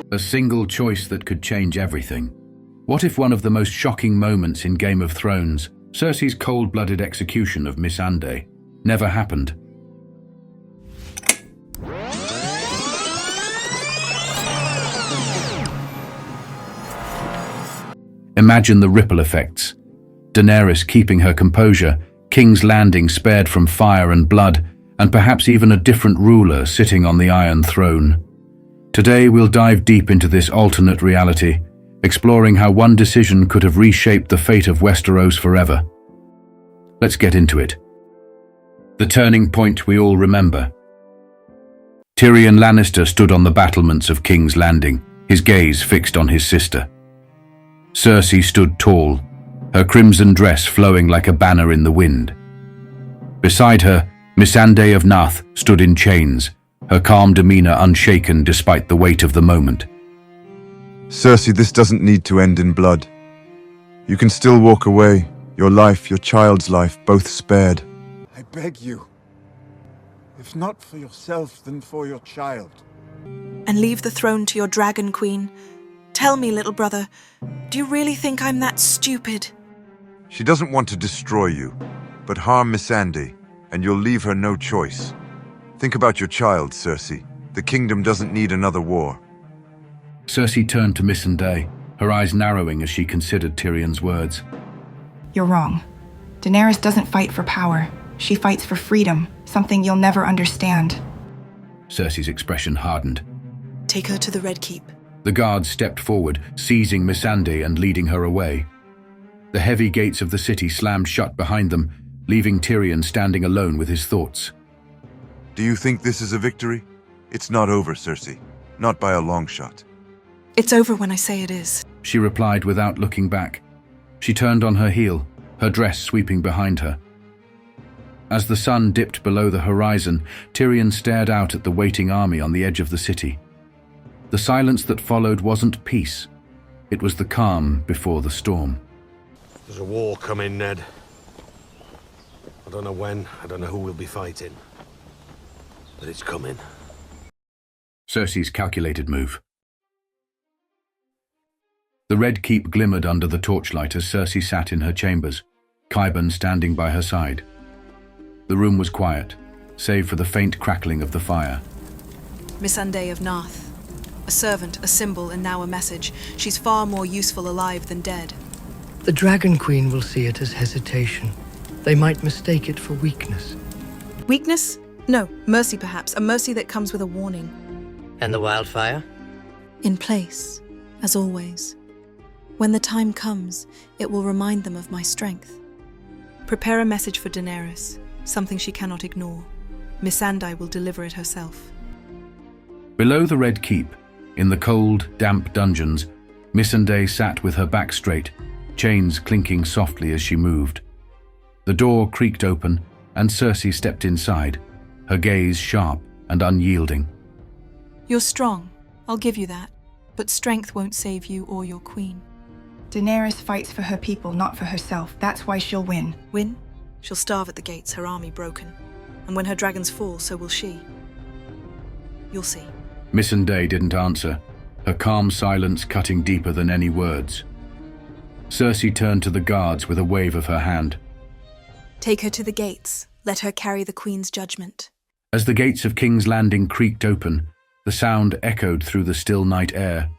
A single choice that could change everything. What if one of the most shocking moments in Game of Thrones, Cersei's cold-blooded execution of Missandei, never happened? Imagine the ripple effects. Daenerys keeping her composure, King's Landing spared from fire and blood, and perhaps even a different ruler sitting on the Iron Throne. Today we'll dive deep into this alternate reality, exploring how one decision could have reshaped the fate of Westeros forever. Let's get into it. The turning point we all remember. Tyrion Lannister stood on the battlements of King's Landing, his gaze fixed on his sister. Cersei stood tall, her crimson dress flowing like a banner in the wind. Beside her, Missandei of Nath stood in chains, her calm demeanor unshaken despite the weight of the moment. Cersei, this doesn't need to end in blood. You can still walk away, your life, your child's life, both spared. I beg you. If not for yourself, then for your child. And leave the throne to your dragon queen. Tell me, little brother, do you really think I'm that stupid? She doesn't want to destroy you, but harm Missandei, and you'll leave her no choice. Think about your child, Cersei. The kingdom doesn't need another war. Cersei turned to Missandei, her eyes narrowing as she considered Tyrion's words. You're wrong. Daenerys doesn't fight for power. She fights for freedom, something you'll never understand. Cersei's expression hardened. Take her to the Red Keep. The guards stepped forward, seizing Missandei and leading her away. The heavy gates of the city slammed shut behind them, leaving Tyrion standing alone with his thoughts. Do you think this is a victory? It's not over, Cersei. Not by a long shot. It's over when I say it is. She replied without looking back. She turned on her heel, her dress sweeping behind her. As the sun dipped below the horizon, Tyrion stared out at the waiting army on the edge of the city. The silence that followed wasn't peace. It was the calm before the storm. There's a war coming, Ned. I don't know when, I don't know who we'll be fighting. But it's coming. Cersei's calculated move. The Red Keep glimmered under the torchlight as Cersei sat in her chambers, Qyburn standing by her side. The room was quiet, save for the faint crackling of the fire. Missandei of Nath. A servant, a symbol, and now a message. She's far more useful alive than dead. The Dragon Queen will see it as hesitation. They might mistake it for weakness. Weakness? No, mercy perhaps. A mercy that comes with a warning. And the wildfire? In place, as always. When the time comes, it will remind them of my strength. Prepare a message for Daenerys, something she cannot ignore. Missandei will deliver it herself. Below the Red Keep, in the cold, damp dungeons, Missandei sat with her back straight, chains clinking softly as she moved. The door creaked open, and Cersei stepped inside, her gaze sharp and unyielding. You're strong, I'll give you that, but strength won't save you or your queen. Daenerys fights for her people, not for herself. That's why she'll win. Win? She'll starve at the gates, her army broken. And when her dragons fall, so will she. You'll see. Missandei didn't answer, her calm silence cutting deeper than any words. Cersei turned to the guards with a wave of her hand. Take her to the gates. Let her carry the Queen's judgment. As the gates of King's Landing creaked open, the sound echoed through the still night air.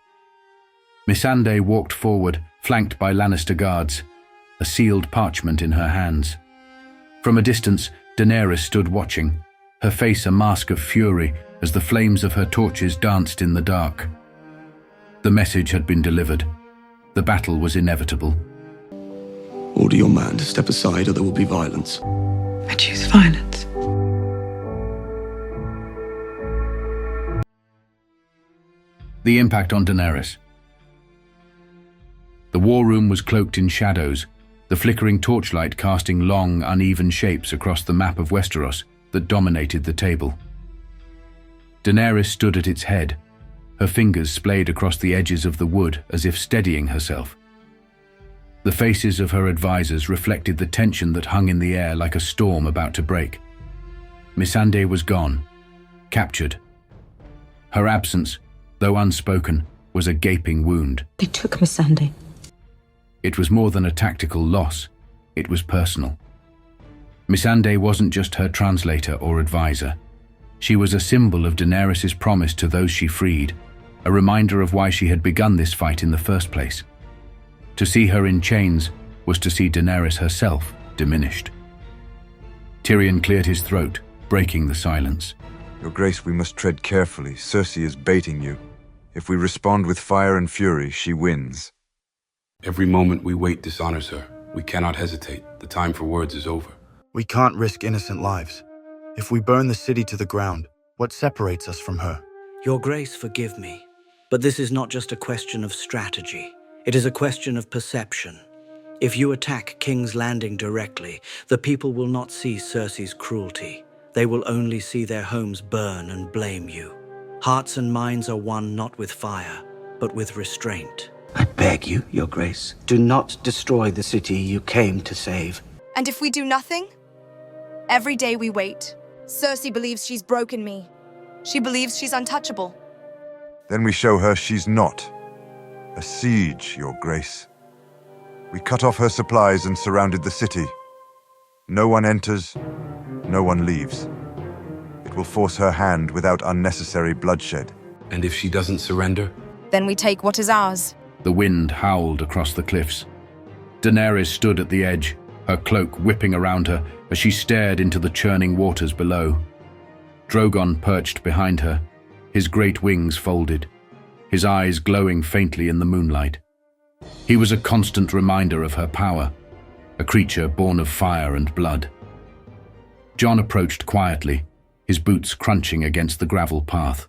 Missandei walked forward, flanked by Lannister guards, a sealed parchment in her hands. From a distance, Daenerys stood watching, her face a mask of fury as the flames of her torches danced in the dark. The message had been delivered. The battle was inevitable. Order your man to step aside or there will be violence. I choose violence. The impact on Daenerys. The war room was cloaked in shadows, the flickering torchlight casting long, uneven shapes across the map of Westeros that dominated the table. Daenerys stood at its head, her fingers splayed across the edges of the wood as if steadying herself. The faces of her advisors reflected the tension that hung in the air like a storm about to break. Missandei was gone, captured. Her absence, though unspoken, was a gaping wound. They took Missandei. It was more than a tactical loss, it was personal. Missandei wasn't just her translator or advisor. She was a symbol of Daenerys' promise to those she freed, a reminder of why she had begun this fight in the first place. To see her in chains was to see Daenerys herself diminished. Tyrion cleared his throat, breaking the silence. Your Grace, we must tread carefully. Cersei is baiting you. If we respond with fire and fury, she wins. Every moment we wait dishonors her. We cannot hesitate. The time for words is over. We can't risk innocent lives. If we burn the city to the ground, what separates us from her? Your Grace, forgive me, but this is not just a question of strategy. It is a question of perception. If you attack King's Landing directly, the people will not see Cersei's cruelty. They will only see their homes burn and blame you. Hearts and minds are won not with fire, but with restraint. I beg you, Your Grace, do not destroy the city you came to save. And if we do nothing? Every day we wait. Cersei believes she's broken me. She believes she's untouchable. Then we show her she's not. A siege, Your Grace. We cut off her supplies and surrounded the city. No one enters, no one leaves. It will force her hand without unnecessary bloodshed. And if she doesn't surrender? Then we take what is ours. The wind howled across the cliffs. Daenerys stood at the edge, her cloak whipping around her as she stared into the churning waters below. Drogon perched behind her, his great wings folded, his eyes glowing faintly in the moonlight. He was a constant reminder of her power, a creature born of fire and blood. Jon approached quietly, his boots crunching against the gravel path.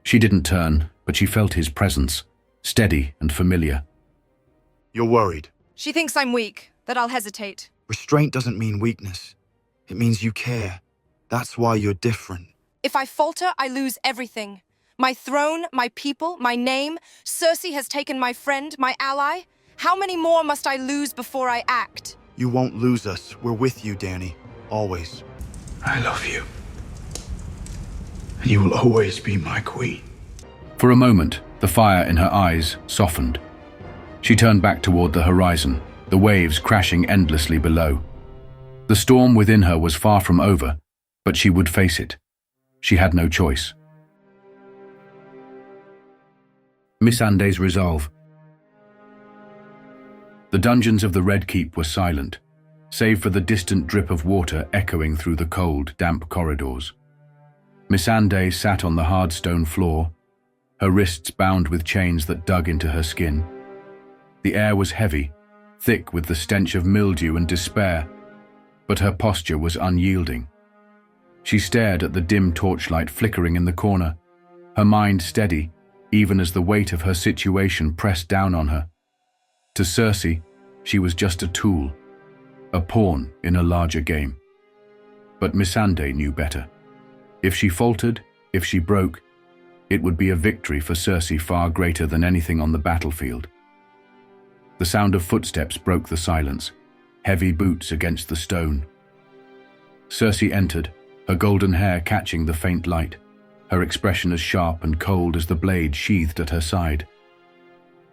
She didn't turn, but she felt his presence, steady and familiar. You're worried. She thinks I'm weak, that I'll hesitate. Restraint doesn't mean weakness. It means you care. That's why you're different. If I falter, I lose everything. My throne, my people, my name. Cersei has taken my friend, my ally. How many more must I lose before I act? You won't lose us. We're with you, Dany. Always. I love you. And you will always be my queen. For a moment, the fire in her eyes softened. She turned back toward the horizon, the waves crashing endlessly below. The storm within her was far from over, but she would face it. She had no choice. Missandei's resolve. The dungeons of the Red Keep were silent, save for the distant drip of water echoing through the cold, damp corridors. Missandei sat on the hard stone floor, her wrists bound with chains that dug into her skin. The air was heavy, thick with the stench of mildew and despair, but her posture was unyielding. She stared at the dim torchlight flickering in the corner, her mind steady, even as the weight of her situation pressed down on her. To Cersei, she was just a tool, a pawn in a larger game. But Missandei knew better. If she faltered, if she broke, it would be a victory for Cersei far greater than anything on the battlefield. The sound of footsteps broke the silence, heavy boots against the stone. Cersei entered, her golden hair catching the faint light, her expression as sharp and cold as the blade sheathed at her side.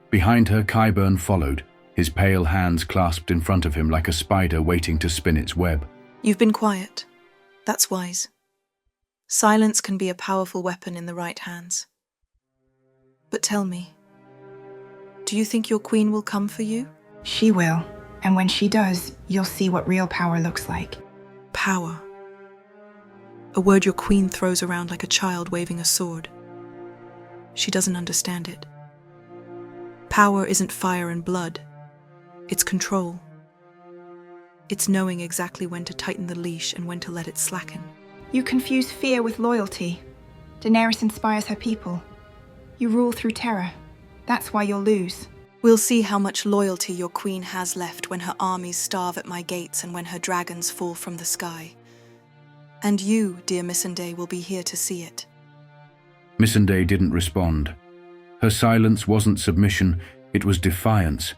Behind her, Qyburn followed, his pale hands clasped in front of him like a spider waiting to spin its web. You've been quiet. That's wise. Silence can be a powerful weapon in the right hands. But tell me, do you think your queen will come for you? She will. And when she does, you'll see what real power looks like. Power. A word your queen throws around like a child waving a sword. She doesn't understand it. Power isn't fire and blood. It's control. It's knowing exactly when to tighten the leash and when to let it slacken. You confuse fear with loyalty. Daenerys inspires her people. You rule through terror. That's why you'll lose. We'll see how much loyalty your queen has left when her armies starve at my gates and when her dragons fall from the sky. And you, dear Missandei, will be here to see it. Missandei didn't respond. Her silence wasn't submission, it was defiance.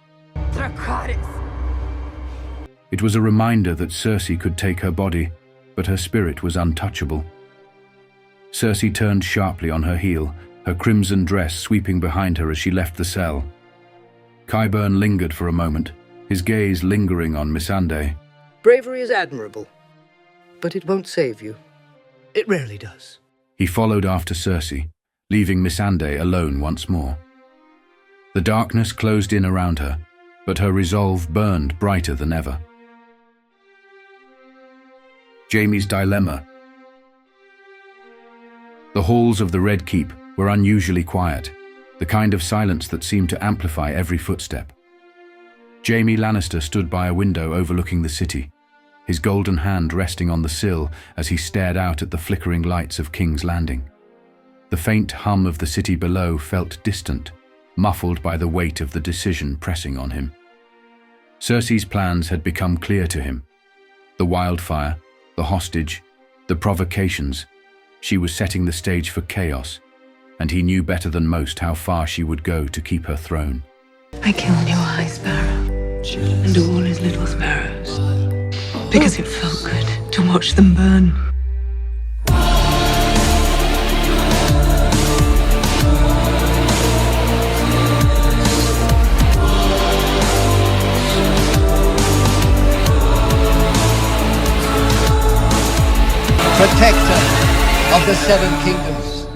It was a reminder that Cersei could take her body, but her spirit was untouchable. Cersei turned sharply on her heel, her crimson dress sweeping behind her as she left the cell. Qyburn lingered for a moment, his gaze lingering on Missandei. Bravery is admirable, but it won't save you. It rarely does. He followed after Cersei, leaving Missandei alone once more. The darkness closed in around her, but her resolve burned brighter than ever. Jaime's dilemma. The halls of the Red Keep were unusually quiet, the kind of silence that seemed to amplify every footstep. Jaime Lannister stood by a window overlooking the city, his golden hand resting on the sill as he stared out at the flickering lights of King's Landing. The faint hum of the city below felt distant, muffled by the weight of the decision pressing on him. Cersei's plans had become clear to him. The wildfire, the hostage, the provocations. She was setting the stage for chaos, and he knew better than most how far she would go to keep her throne. I killed your high sparrow and all his little sparrows because it felt good to watch them burn. Protector of the Seven Kingdoms.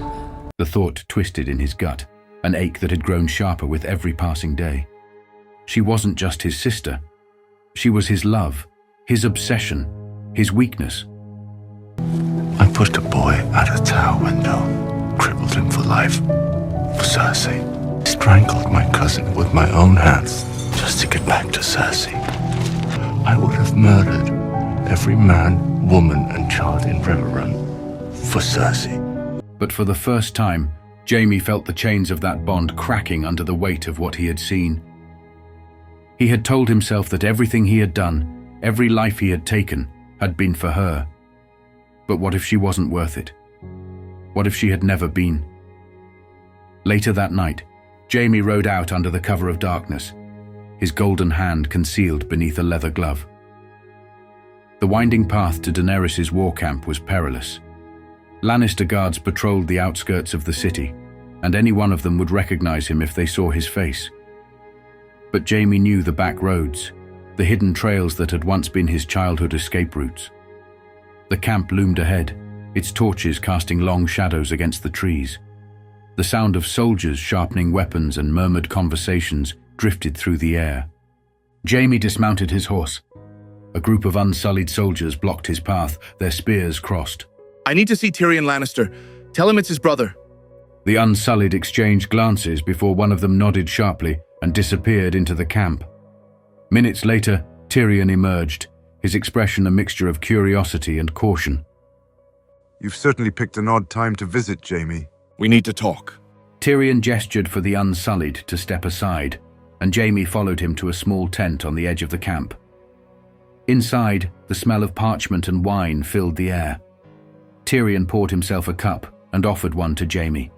The thought twisted in his gut, an ache that had grown sharper with every passing day. She wasn't just his sister. She was his love, his obsession, his weakness. I pushed a boy out a tower window, crippled him for life. For Cersei, strangled my cousin with my own hands just to get back to Cersei. I would have murdered every man, woman, and child in Riverrun for Cersei. But for the first time, Jaime felt the chains of that bond cracking under the weight of what he had seen. He had told himself that everything he had done, every life he had taken, had been for her. But what if she wasn't worth it? What if she had never been? Later that night, Jaime rode out under the cover of darkness, his golden hand concealed beneath a leather glove. The winding path to Daenerys' war camp was perilous. Lannister guards patrolled the outskirts of the city, and any one of them would recognize him if they saw his face. But Jaime knew the back roads, the hidden trails that had once been his childhood escape routes. The camp loomed ahead, its torches casting long shadows against the trees. The sound of soldiers sharpening weapons and murmured conversations drifted through the air. Jaime dismounted his horse. A group of unsullied soldiers blocked his path, their spears crossed. I need to see Tyrion Lannister. Tell him it's his brother. The Unsullied exchanged glances before one of them nodded sharply and disappeared into the camp. Minutes later, Tyrion emerged, his expression a mixture of curiosity and caution. You've certainly picked an odd time to visit, Jaime. We need to talk. Tyrion gestured for the Unsullied to step aside, and Jaime followed him to a small tent on the edge of the camp. Inside, the smell of parchment and wine filled the air. Tyrion poured himself a cup and offered one to Jaime.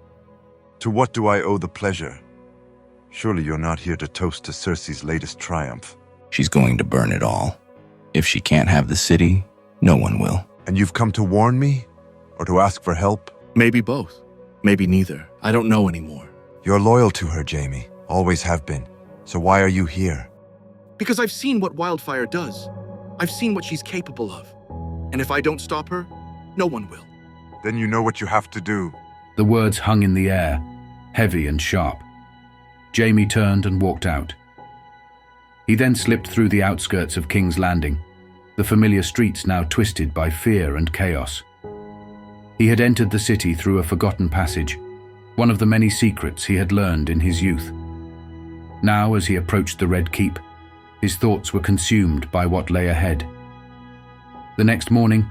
To what do I owe the pleasure? Surely you're not here to toast to Cersei's latest triumph. She's going to burn it all. If she can't have the city, no one will. And you've come to warn me? Or to ask for help? Maybe both. Maybe neither. I don't know anymore. You're loyal to her, Jaime. Always have been. So why are you here? Because I've seen what wildfire does. I've seen what she's capable of. And if I don't stop her, no one will. Then you know what you have to do. The words hung in the air, heavy and sharp. Jaime turned and walked out. He then slipped through the outskirts of King's Landing, the familiar streets now twisted by fear and chaos. He had entered the city through a forgotten passage, one of the many secrets he had learned in his youth. Now, as he approached the Red Keep, his thoughts were consumed by what lay ahead. The next morning,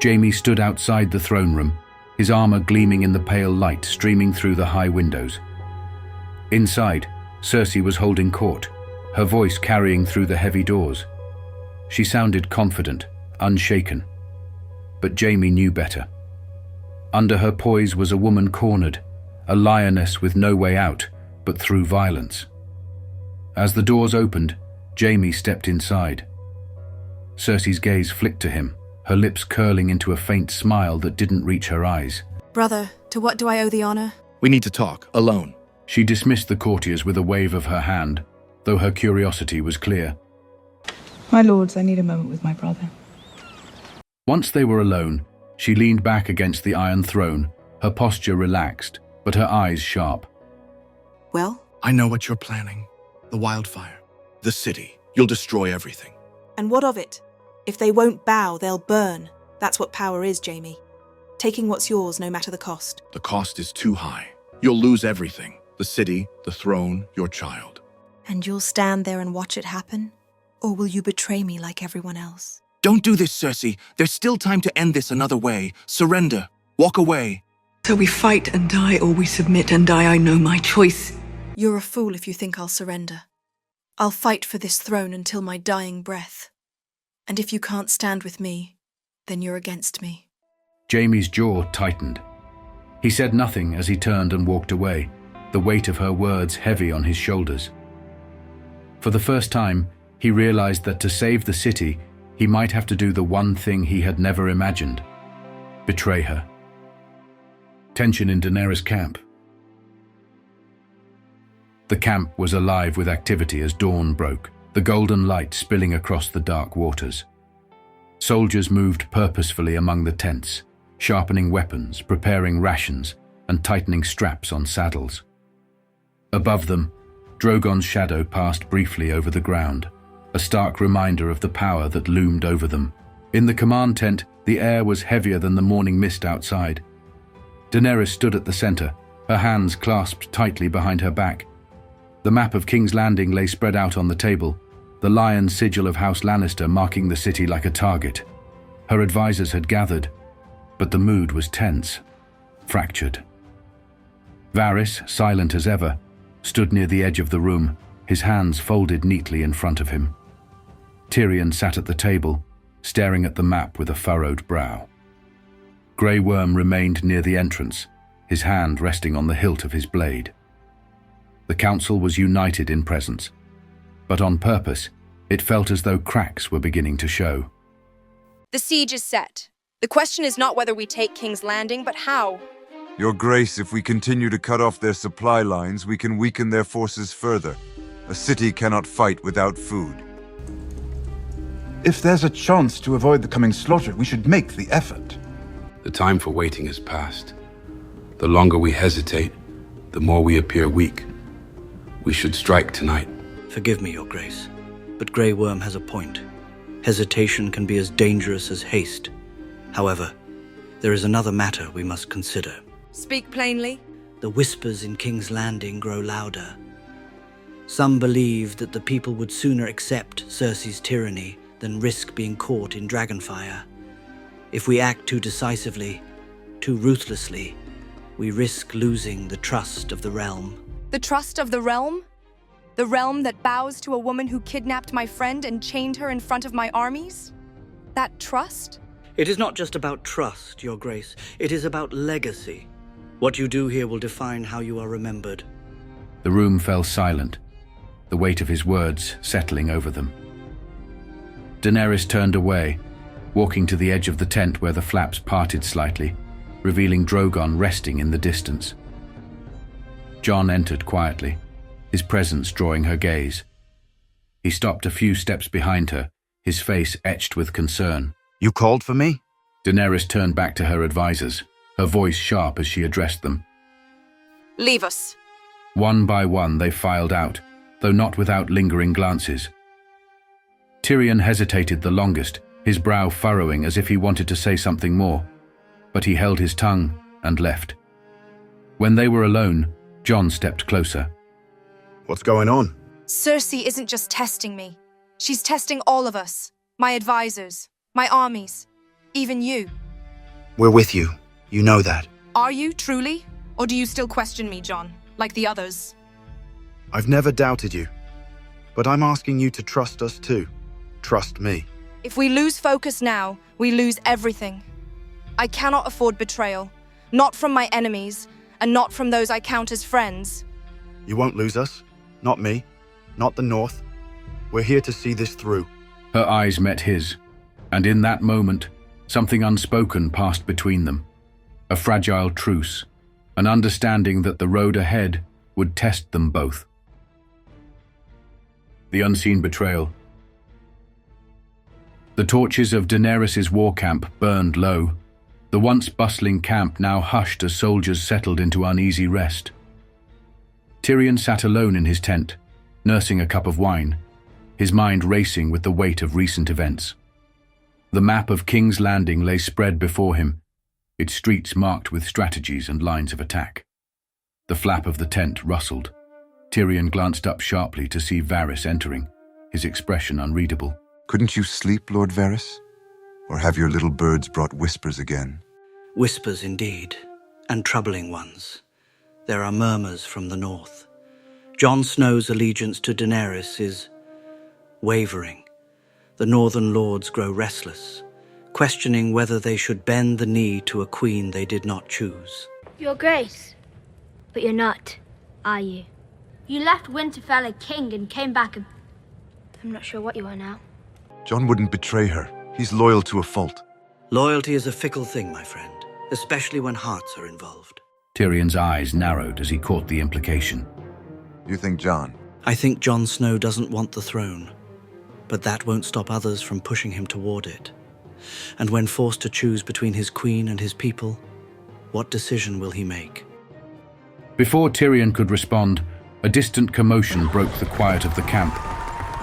Jaime stood outside the throne room, his armor gleaming in the pale light streaming through the high windows. Inside, Cersei was holding court, her voice carrying through the heavy doors. She sounded confident, unshaken. But Jaime knew better. Under her poise was a woman cornered, a lioness with no way out but through violence. As the doors opened, Jaime stepped inside. Cersei's gaze flicked to him, her lips curling into a faint smile that didn't reach her eyes. Brother, to what do I owe the honor? We need to talk, alone. She dismissed the courtiers with a wave of her hand, though her curiosity was clear. My lords, I need a moment with my brother. Once they were alone, she leaned back against the iron throne, her posture relaxed, but her eyes sharp. Well? I know what you're planning. The wildfire. The city. You'll destroy everything. And what of it? If they won't bow, they'll burn. That's what power is, Jaime. Taking what's yours, no matter the cost. The cost is too high. You'll lose everything. The city, the throne, your child. And you'll stand there and watch it happen? Or will you betray me like everyone else? Don't do this, Cersei. There's still time to end this another way. Surrender. Walk away. So we fight and die, or we submit and die. I know my choice. You're a fool if you think I'll surrender. I'll fight for this throne until my dying breath. And if you can't stand with me, then you're against me. Jaime's jaw tightened. He said nothing as he turned and walked away, the weight of her words heavy on his shoulders. For the first time, he realized that to save the city, he might have to do the one thing he had never imagined: betray her. Tension in Daenerys' camp. The camp was alive with activity as dawn broke, the golden light spilling across the dark waters. Soldiers moved purposefully among the tents, sharpening weapons, preparing rations, and tightening straps on saddles. Above them, Drogon's shadow passed briefly over the ground, a stark reminder of the power that loomed over them. In the command tent, the air was heavier than the morning mist outside. Daenerys stood at the center, her hands clasped tightly behind her back. The map of King's Landing lay spread out on the table, the lion sigil of House Lannister marking the city like a target. Her advisors had gathered, but the mood was tense, fractured. Varys, silent as ever, stood near the edge of the room, his hands folded neatly in front of him. Tyrion sat at the table, staring at the map with a furrowed brow. Grey Worm remained near the entrance, his hand resting on the hilt of his blade. The council was united in presence, but on purpose, it felt as though cracks were beginning to show. The siege is set. The question is not whether we take King's Landing, but how. Your Grace, if we continue to cut off their supply lines, we can weaken their forces further. A city cannot fight without food. If there's a chance to avoid the coming slaughter, we should make the effort. The time for waiting has passed. The longer we hesitate, the more we appear weak. We should strike tonight. Forgive me, Your Grace, but Grey Worm has a point. Hesitation can be as dangerous as haste. However, there is another matter we must consider. Speak plainly. The whispers in King's Landing grow louder. Some believe that the people would sooner accept Cersei's tyranny than risk being caught in Dragonfire. If we act too decisively, too ruthlessly, we risk losing the trust of the realm. The trust of the realm? The realm that bows to a woman who kidnapped my friend and chained her in front of my armies? That trust? It is not just about trust, Your Grace. It is about legacy. What you do here will define how you are remembered. The room fell silent, the weight of his words settling over them. Daenerys turned away, walking to the edge of the tent where the flaps parted slightly, revealing Drogon resting in the distance. Jon entered quietly, his presence drawing her gaze. He stopped a few steps behind her, his face etched with concern. You called for me? Daenerys turned back to her advisors, her voice sharp as she addressed them. Leave us. One by one they filed out, though not without lingering glances. Tyrion hesitated the longest, his brow furrowing as if he wanted to say something more, but he held his tongue and left. When they were alone, Jon stepped closer. What's going on? Cersei isn't just testing me. She's testing all of us. My advisors, my armies, even you. We're with you. You know that. Are you, truly? Or do you still question me, Jon, like the others? I've never doubted you. But I'm asking you to trust us too. Trust me. If we lose focus now, we lose everything. I cannot afford betrayal. Not from my enemies, and not from those I count as friends. You won't lose us. Not me. Not the North. We're here to see this through. Her eyes met his, and in that moment, something unspoken passed between them. A fragile truce, an understanding that the road ahead would test them both. The unseen betrayal. The torches of Daenerys' war camp burned low. The once bustling camp now hushed as soldiers settled into uneasy rest. Tyrion sat alone in his tent, nursing a cup of wine, his mind racing with the weight of recent events. The map of King's Landing lay spread before him, its streets marked with strategies and lines of attack. The flap of the tent rustled. Tyrion glanced up sharply to see Varys entering, his expression unreadable. Couldn't you sleep, Lord Varys? Or have your little birds brought whispers again? Whispers indeed, and troubling ones. There are murmurs from the north. Jon Snow's allegiance to Daenerys is wavering. The northern lords grow restless, questioning whether they should bend the knee to a queen they did not choose. Your Grace, but you're not, are you? You left Winterfell a king and came back I'm not sure what you are now. Jon wouldn't betray her. He's loyal to a fault. Loyalty is a fickle thing, my friend, especially when hearts are involved. Tyrion's eyes narrowed as he caught the implication. You think Jon? I think Jon Snow doesn't want the throne, but that won't stop others from pushing him toward it. And when forced to choose between his queen and his people, what decision will he make? Before Tyrion could respond, a distant commotion broke the quiet of the camp.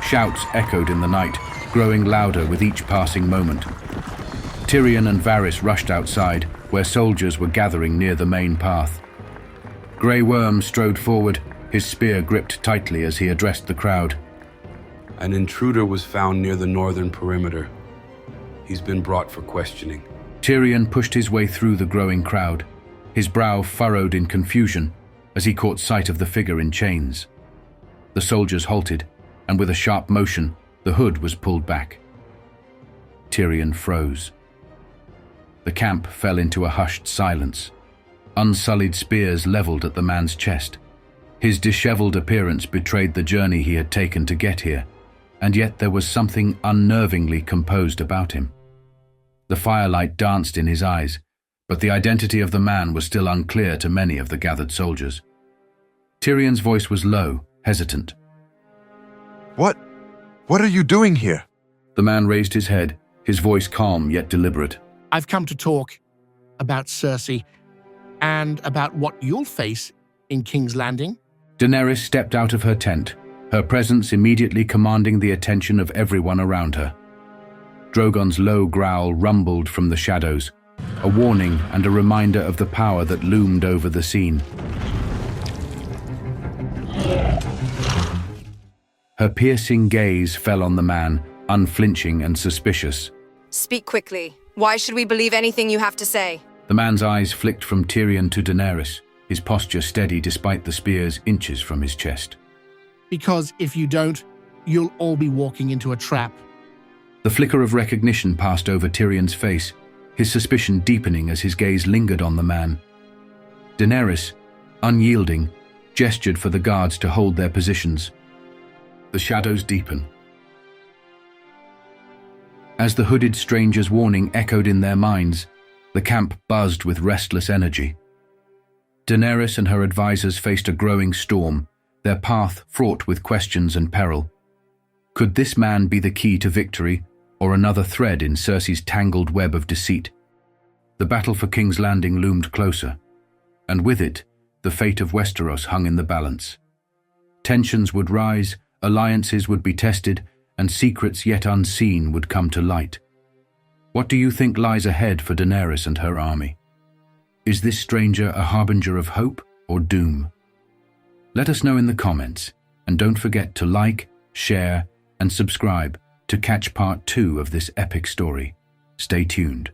Shouts echoed in the night, growing louder with each passing moment. Tyrion and Varys rushed outside, where soldiers were gathering near the main path. Grey Worm strode forward, his spear gripped tightly as he addressed the crowd. An intruder was found near the northern perimeter. He's been brought for questioning. Tyrion pushed his way through the growing crowd, his brow furrowed in confusion as he caught sight of the figure in chains. The soldiers halted, and with a sharp motion, the hood was pulled back. Tyrion froze. The camp fell into a hushed silence, unsullied spears leveled at the man's chest. His disheveled appearance betrayed the journey he had taken to get here, and yet there was something unnervingly composed about him. The firelight danced in his eyes, but the identity of the man was still unclear to many of the gathered soldiers. Tyrion's voice was low, hesitant. What are you doing here? The man raised his head, his voice calm yet deliberate. I've come to talk about Cersei and about what you'll face in King's Landing. Daenerys stepped out of her tent, her presence immediately commanding the attention of everyone around her. Drogon's low growl rumbled from the shadows, a warning and a reminder of the power that loomed over the scene. Her piercing gaze fell on the man, unflinching and suspicious. Speak quickly. Why should we believe anything you have to say? The man's eyes flicked from Tyrion to Daenerys, his posture steady despite the spears inches from his chest. Because if you don't, you'll all be walking into a trap. The flicker of recognition passed over Tyrion's face, his suspicion deepening as his gaze lingered on the man. Daenerys, unyielding, gestured for the guards to hold their positions. The shadows deepen. As the hooded stranger's warning echoed in their minds, the camp buzzed with restless energy. Daenerys and her advisors faced a growing storm, their path fraught with questions and peril. Could this man be the key to victory, or another thread in Cersei's tangled web of deceit? The battle for King's Landing loomed closer, and with it, the fate of Westeros hung in the balance. Tensions would rise, alliances would be tested, and secrets yet unseen would come to light. What do you think lies ahead for Daenerys and her army? Is this stranger a harbinger of hope or doom? Let us know in the comments, and don't forget to like, share, and subscribe to catch part 2 of this epic story. Stay tuned.